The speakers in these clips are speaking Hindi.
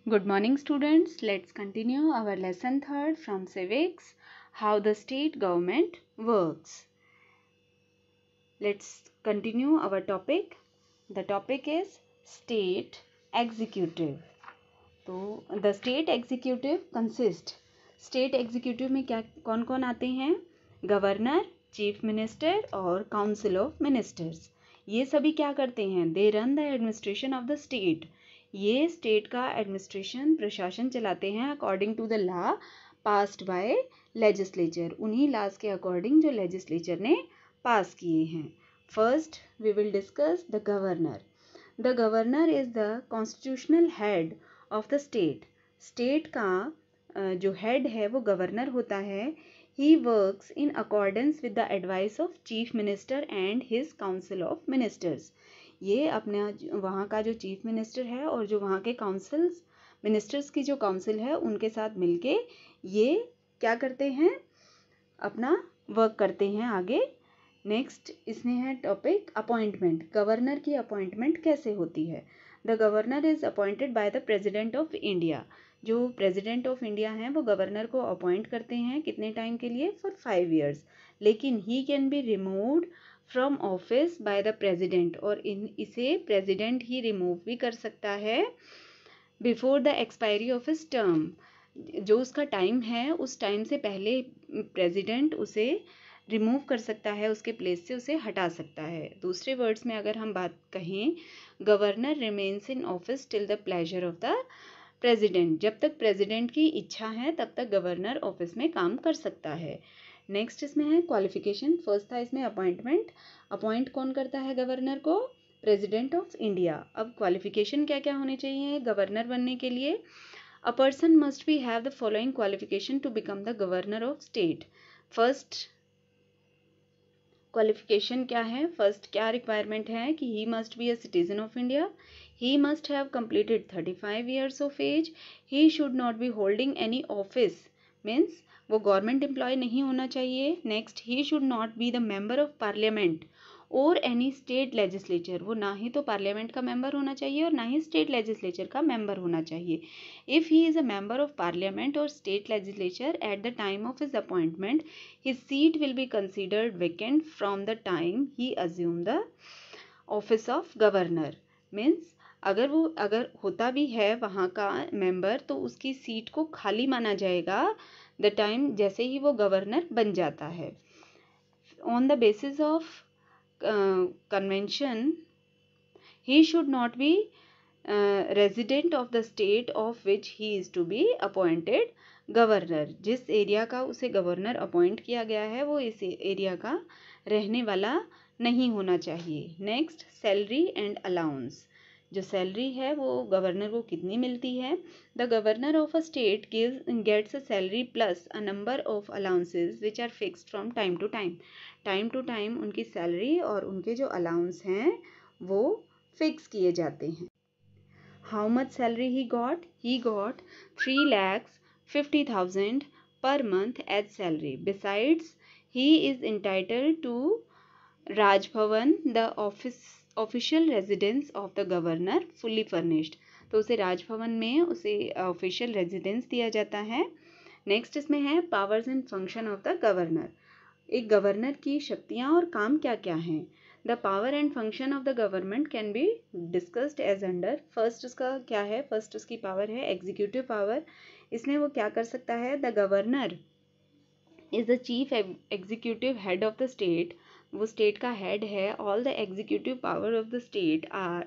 Good morning students. Let's continue our lesson 3rd from civics, how the state government works. Let's continue our topic. The topic is state executive. तो the state executive consist. State executive में क्या कौन कौन आते हैं? गवर्नर, चीफ मिनिस्टर और काउंसिल ऑफ मिनिस्टर्स. ये सभी क्या करते हैं? They run the administration of the state. ये स्टेट का एडमिनिस्ट्रेशन प्रशासन चलाते हैं according to the law passed by legislature. उन्हीं लॉज के अकॉर्डिंग जो लेजिस्लेचर ने पास किए हैं. First we will discuss the governor. The governor is the constitutional head of the state. State का जो हेड है वो गवर्नर होता है. He works in accordance with the advice of chief minister and his council of ministers. ये अपना वहाँ का जो चीफ मिनिस्टर है और जो वहाँ के काउंसिल्स मिनिस्टर्स की जो काउंसिल है उनके साथ मिलके ये क्या करते हैं? अपना वर्क करते हैं आगे. नेक्स्ट इसमें है टॉपिक अपॉइंटमेंट. गवर्नर की अपॉइंटमेंट कैसे होती है? The governor is appointed by the president of India. जो प्रेसिडेंट ऑफ इंडिया हैं वो गवर्नर को अपॉइंट करते हैं. कितने टाइम के लिए? For 5 years. लेकिन he can be removed from office by the president. और इसे प्रेसिडेंट ही रिमूव भी कर सकता है before the expiry of his term. जो उसका टाइम है उस टाइम से पहले प्रेसिडेंट उसे रिमूव कर सकता है, उसके प्लेस से उसे हटा सकता है. दूसरे वर्ड्स में अगर हम बात कहें, governor remains in office till the pleasure of the president. जब तक प्रेसिडेंट की इच्छा है तब तक गवर्नर ऑफिस में काम कर सकता है. नेक्स्ट इसमें है क्वालिफिकेशन. फर्स्ट था इसमें अपॉइंटमेंट. अपॉइंट कौन करता है गवर्नर को? President of India. अब क्वालिफिकेशन क्या क्या होने चाहिए गवर्नर बनने के लिए? A person must be have the following qualification to become the governor of state. First qualification क्या है? फर्स्ट क्या रिक्वायरमेंट है कि he must be a citizen of India. He must have completed 35 years of age. He should not be holding any office. Means वो गवर्नमेंट एम्प्लॉय नहीं होना चाहिए. Next he should not be the member of parliament और एनी स्टेट लेजिस्लेचर. वो ना ही तो पार्लियामेंट का मेंबर होना चाहिए और ना ही स्टेट लेजिस्लेचर का मेंबर होना चाहिए. If he is a member of parliament or state legislature at the time of his appointment, his seat will be considered vacant from the time he assumed the office of governor. Means अगर होता भी है वहाँ का मेंबर तो उसकी सीट को खाली माना जाएगा द टाइम जैसे ही वो गवर्नर बन जाता है. On the basis of convention he should not be resident of the state of which he is to be appointed governor. जिस एरिया का उसे गवर्नर अपॉइंट किया गया है वो इस एरिया का रहने वाला नहीं होना चाहिए. Next salary and allowance. जो सैलरी है वो गवर्नर को कितनी मिलती है? The governor of a state gets a salary plus a number of allowances which are fixed from time to time. Time to time उनकी सैलरी और उनके जो अलाउंस हैं वो फिक्स किए जाते हैं. How much salary he got? He got 3,50,000 per month as salary. Besides, he is entitled to Raj Bhavan, the official residence of the governor, fully furnished. तो उसे राजभवन में उसे ऑफिशियल रेजिडेंस दिया जाता है. नेक्स्ट इसमें है powers and function of the governor. एक गवर्नर की शक्तियाँ और काम क्या क्या हैं? The power and function of the government can be discussed as under. First उसका क्या है? फर्स्ट उसकी पावर है एग्जीक्यूटिव पावर. इसमें वो क्या कर सकता है? The governor is the chief executive head of the state. वो स्टेट का हेड है. All the executive power of the state are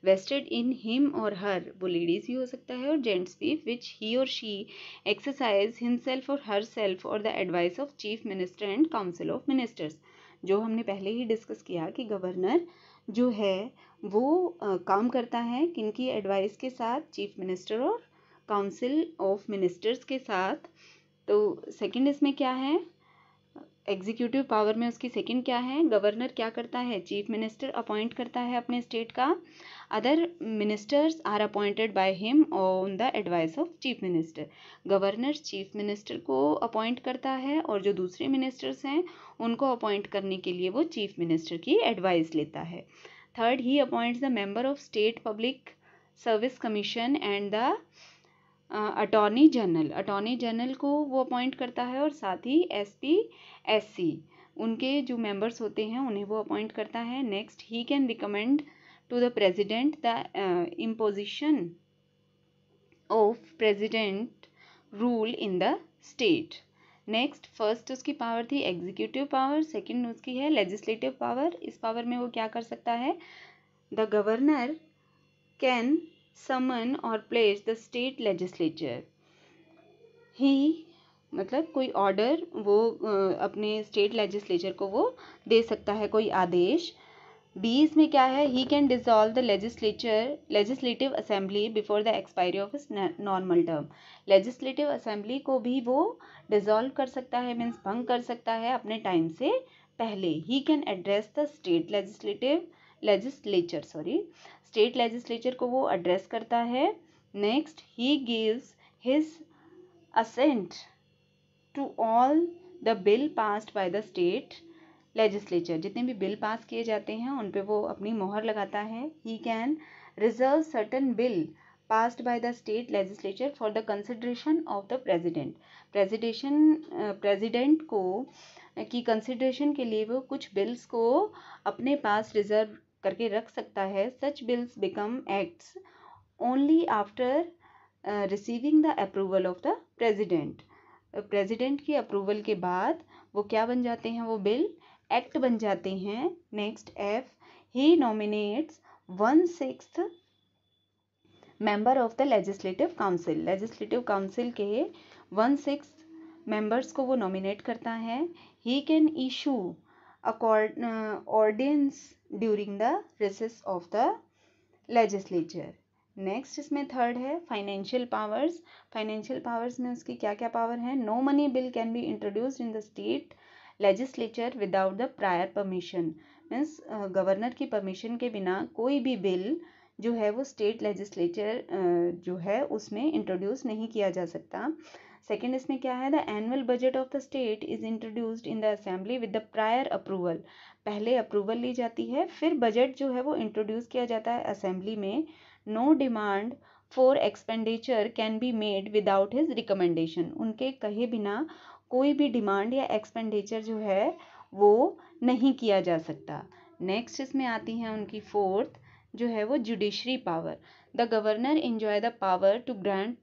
vested in him और हर. वो लेडीज भी हो सकता है और जेंट्स भी. विच ही और शी एक्सरसाइज हिमसेल्फ और हर सेल्फ और the advice of chief minister and council of ministers. जो हमने पहले ही डिस्कस किया कि गवर्नर जो है वो काम करता है किनकी एडवाइस के साथ? चीफ मिनिस्टर और काउंसिल ऑफ मिनिस्टर्स के साथ. तो सेकंड इसमें क्या है? एग्जीक्यूटिव पावर में उसकी सेकंड क्या है? गवर्नर क्या करता है? चीफ मिनिस्टर अपॉइंट करता है अपने स्टेट का. Other ministers are appointed by him on the advice of chief minister. Governor chief minister को अपॉइंट करता है और जो दूसरे मिनिस्टर्स हैं उनको अपॉइंट करने के लिए वो चीफ मिनिस्टर की एडवाइस लेता है. Third, he appoints the member of state public service commission and the attorney general को वो अपॉइंट करता है, और साथ ही एसपी एससी उनके जो मेंबर्स होते हैं उन्हें वो अपॉइंट करता है। Next, he can recommend to the president the imposition of president rule in the state. Next, first उसकी पावर थी एग्जीक्यूटिव पावर, सेकंड उसकी है लेजिस्लेटिव पावर। इस पावर में वो क्या कर सकता है? द गवर्नर कैन समन और प्लेस द स्टेट लेजिस्लेचर। ही मतलब कोई ऑर्डर वो अपने स्टेट लेजिस्लेचर को वो दे सकता है, कोई आदेश। बी इसमें क्या है? He can dissolve the legislative assembly before the expiry of his normal term. Legislative assembly को भी वो डिसॉल्व कर सकता है, मीन्स भंग कर सकता है अपने टाइम से पहले। He can address the state legislature को वो एड्रेस करता है। Next, he gives his assent to all the bill passed by the state legislature. जितने भी बिल पास किए जाते हैं उन पे वो अपनी मोहर लगाता है। He can reserve certain bill passed by the state legislature for the consideration of the president को की कंसिडरेशन के लिए वो कुछ बिल्स को अपने पास रिजर्व करके रख सकता है। Such bills become acts only after receiving the approval of the president की अप्रूवल के बाद वो क्या बन जाते हैं? वो बिल एक्ट बन जाते हैं। Next, F, he nominates 1/6 member of the legislative council के 1/6 मेंबर्स को वो नॉमिनेट करता है। He can issue ordinance during the recess of the legislature. Next, इसमें थर्ड है फाइनेंशियल पावर्स में उसकी क्या क्या पावर है? No money bill can be introduced in the state legislature without the prior permission. मीन्स गवर्नर की परमिशन के बिना कोई भी बिल जो है वो स्टेट लेजिस्लेचर जो है उसमें इंट्रोड्यूस नहीं किया जा सकता। सेकेंड, इसमें क्या है? The annual budget of the state is introduced in the assembly with the prior approval. पहले अप्रूवल ली जाती है, फिर बजट जो है वो इंट्रोड्यूस किया जाता है असेंबली में। No demand for expenditure can be made without his recommendation. उनके कहे बिना कोई भी डिमांड या एक्सपेंडिचर जो है वो नहीं किया जा सकता। नेक्स्ट, इसमें आती हैं उनकी फोर्थ जो है वो judiciary power. The governor enjoy the power to grant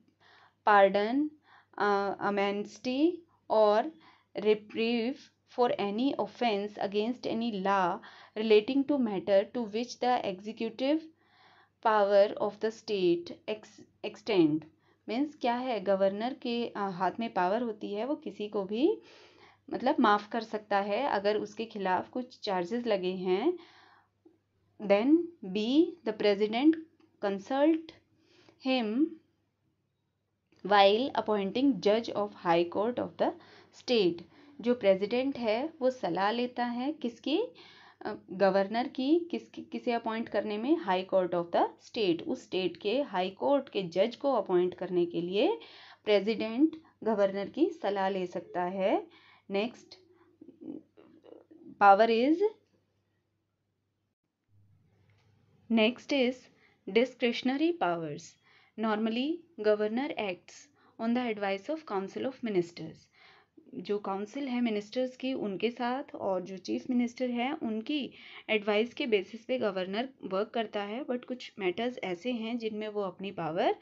pardon, amnesty और reprieve for any offense against any law relating to matter to which the executive power of the state extend। Means क्या है? गवर्नर के हाथ में पावर होती है, वो किसी को भी मतलब माफ़ कर सकता है अगर उसके खिलाफ कुछ चार्जेस लगे हैं। Then B, the president consult him while appointing जज of high court of the state. जो प्रेसिडेंट है वो सलाह लेता है किसकी? गवर्नर की, किसे अपॉइंट करने में? High court of the state. उस स्टेट के हाई कोर्ट के जज को अपॉइंट करने के लिए प्रेसिडेंट गवर्नर की सलाह ले सकता है। Next power is discretionary powers. Normally governor acts on the advice of council of ministers। जो काउंसिल है मिनिस्टर्स की उनके साथ, और जो चीफ मिनिस्टर है उनकी एडवाइस के बेसिस पे गवर्नर वर्क करता है। बट कुछ मैटर्स ऐसे हैं जिनमें वो अपनी पावर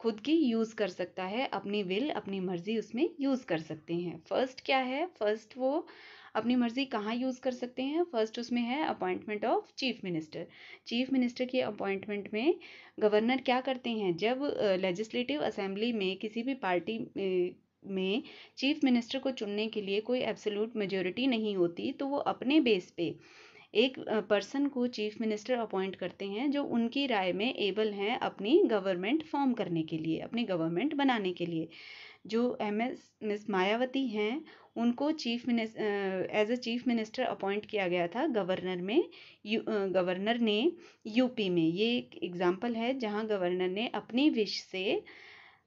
खुद की यूज़ कर सकता है, अपनी विल, अपनी मर्जी उसमें यूज़ कर सकते हैं। फर्स्ट क्या है? फर्स्ट वो अपनी मर्जी कहाँ यूज़ कर सकते हैं? फर्स्ट उसमें है अपॉइंटमेंट ऑफ चीफ मिनिस्टर की अपॉइंटमेंट में गवर्नर क्या करते हैं? जब लेजिस्लेटिव असेंबली में किसी भी पार्टी में चीफ मिनिस्टर को चुनने के लिए कोई एब्सोल्यूट मेजोरिटी नहीं होती, तो वो अपने बेस पे एक पर्सन को चीफ मिनिस्टर अपॉइंट करते हैं जो उनकी राय में एबल हैं अपनी गवर्नमेंट फॉर्म करने के लिए, अपनी गवर्नमेंट बनाने के लिए। जो मिस मायावती हैं उनको as a chief minister appoint किया गया था गवर्नर ने यूपी में। ये एक एग्जाम्पल है जहां गवर्नर ने अपनी विश से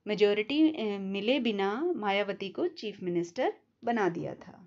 मेजॉरिटी मिले बिना मायावती को चीफ मिनिस्टर बना दिया था।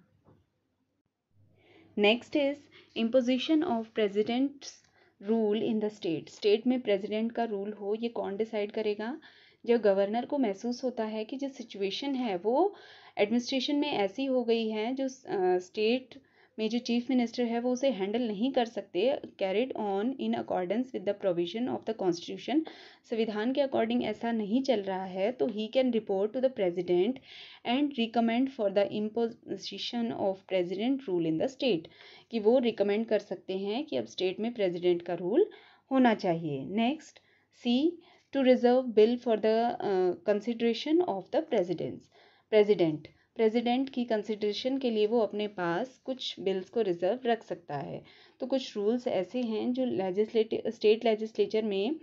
Next is imposition of presidents rule in the state. State में प्रेसिडेंट का रूल हो, ये कौन डिसाइड करेगा? जब गवर्नर को महसूस होता है कि जो सिचुएशन है वो एडमिनिस्ट्रेशन में ऐसी हो गई है, जो स्टेट में जो चीफ मिनिस्टर है वो उसे हैंडल नहीं कर सकते, carried on in accordance with the provision of the constitution, संविधान के अकॉर्डिंग ऐसा नहीं चल रहा है, तो he can report to the president and recommend for the imposition of president rule in the state, कि वो रिकमेंड कर सकते हैं कि अब स्टेट में प्रेजिडेंट का रूल होना चाहिए। Next, C, to reserve bill for the consideration of the president, president की कंसिडरेशन के लिए वो अपने पास कुछ बिल्स को रिजर्व रख सकता है। तो कुछ रूल्स ऐसे हैं जो स्टेट लेजिस्लेचर में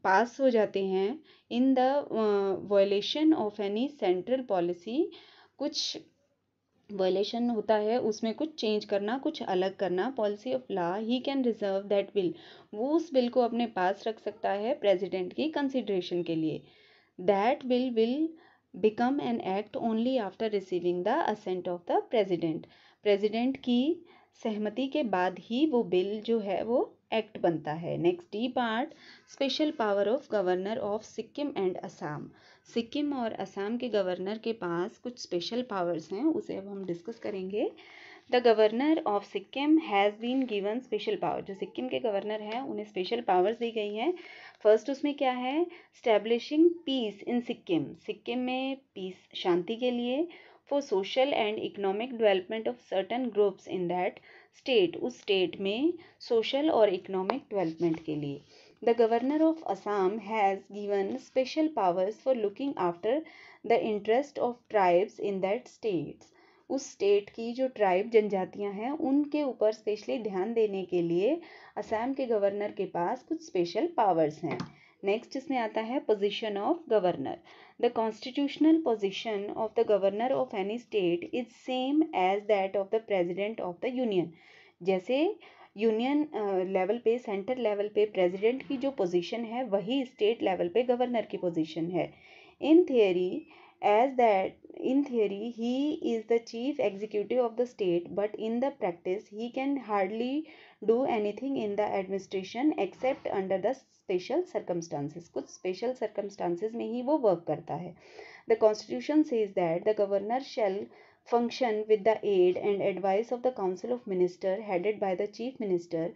पास हो जाते हैं in the violation of any central policy, कुछ वायलेशन होता है उसमें कुछ चेंज करना, कुछ अलग करना, policy of law, he can reserve that bill, वो उस बिल को अपने पास रख सकता है प्रेसिडेंट की कंसिडरेशन के लिए। That bill will become an act only after receiving the assent of the president, president की सहमति के बाद ही वो बिल जो है वो एक्ट बनता है। Next D part, special power of governor of Sikkim and Assam, Sikkim और असम के गवर्नर के पास कुछ स्पेशल पावर्स हैं, उसे अब हम डिस्कस करेंगे। The governor of Sikkim has been given special power, जो सिक्किम के गवर्नर हैं उन्हें स्पेशल पावर्स दी गई हैं। फर्स्ट उसमें क्या है, स्टैब्लिशिंग पीस इन सिक्किम, सिक्किम में पीस शांति के लिए, for social and economic development of certain groups in that state, उस स्टेट में सोशल और इकोनॉमिक डेवलपमेंट के लिए। The governor of Assam has given special powers for looking after the interest of tribes in that states, उस स्टेट की जो ट्राइब जनजातियां हैं उनके ऊपर स्पेशली ध्यान देने के लिए असम के गवर्नर के पास कुछ स्पेशल पावर्स हैं। नेक्स्ट इसमें आता है position of governor, the constitutional position of the governor of any state is same as that of the president of the union, जैसे यूनियन लेवल पे, सेंटर लेवल पे प्रेसिडेंट की जो पोजीशन है वही स्टेट लेवल पे गवर्नर की पोजीशन है। In theory, as that in theory he is the chief executive of the state, but in the practice he can hardly do anything in the administration except under the special circumstances, कुछ special circumstances में ही वो work करता है। The constitution says that the governor shall function with the aid and advice of the council of minister headed by the chief minister.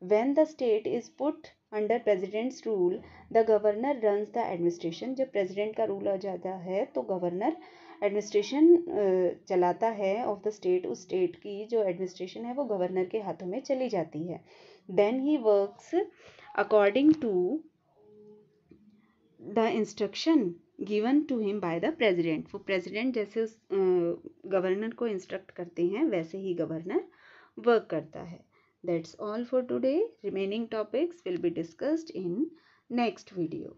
When the state is put under presidents rule, the governor runs the administration, जब प्रेसिडेंट का रूल आ जाता है तो गवर्नर एडमिनिस्ट्रेशन चलाता है ऑफ द स्टेट, उस स्टेट की जो एडमिनिस्ट्रेशन है वो गवर्नर के हाथों में चली जाती है। Then he works according to the instruction given to him by the president, वो प्रेसिडेंट जैसे उस गवर्नर को इंस्ट्रक्ट करते हैं वैसे ही गवर्नर वर्क करता है। That's all for today. Remaining topics will be discussed in next video.